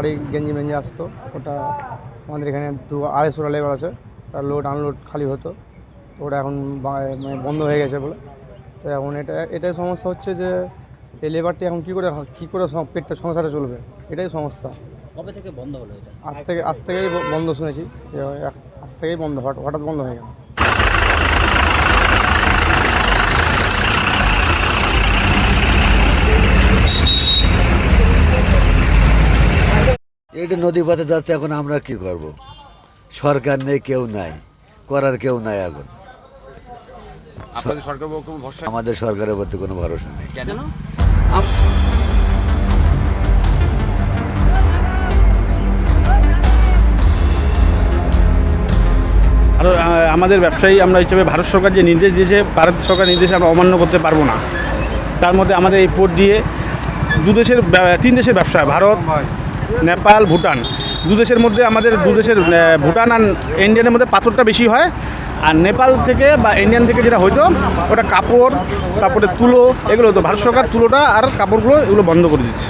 গাড়ি গেঞ্জি মেঞ্জি আসতো, ওটা আমাদের এখানে 200-250 লেবার আছে, তার লোড আনলোড খালি হতো। ওটা এখন মানে বন্ধ হয়ে গেছে বলে। তো এখন এটাই সমস্যা হচ্ছে যে এই লেবারটি এখন কী করে পেটটা সংসারে চলবে, এটাই সমস্যা। কবে থেকে বন্ধ হলো এটা? আজ থেকেই বন্ধ শুনেছি, যে আজ থেকেই বন্ধ, হঠাৎ বন্ধ হয়ে গেল। এটা নদী পথে যাচ্ছে, এখন আমরা কি করব? সরকার নেই, কেউ নাই, করার কেউ নাই। এখন আপনাদের সরকার কোনো ভরসা? আমাদের সরকারের প্রতি কোনো ভরসা নেই। কেন? আর আমাদের ব্যবসায়ী আমরা হিসেবে ভারত সরকার যে নির্দেশ দিয়েছে, ভারত সরকার নির্দেশে আমরা অমান্য করতে পারবো না। তার মধ্যে আমাদের এই পোর্ট দিয়ে তিন দেশের ব্যবসা, ভারত, নেপাল, ভুটান, দেশের মধ্যে আমাদের দেশের ভুটান আর ইন্ডিয়ানের মধ্যে পাথরটা বেশি হয়। আর নেপাল থেকে বা ইন্ডিয়ান থেকে যেটা হয়তো ওটা কাপড়, তারপরে তুলো, এগুলো হতো। ভারত সরকার তুলোটা আর কাপড়গুলো এগুলো বন্ধ করে দিচ্ছে।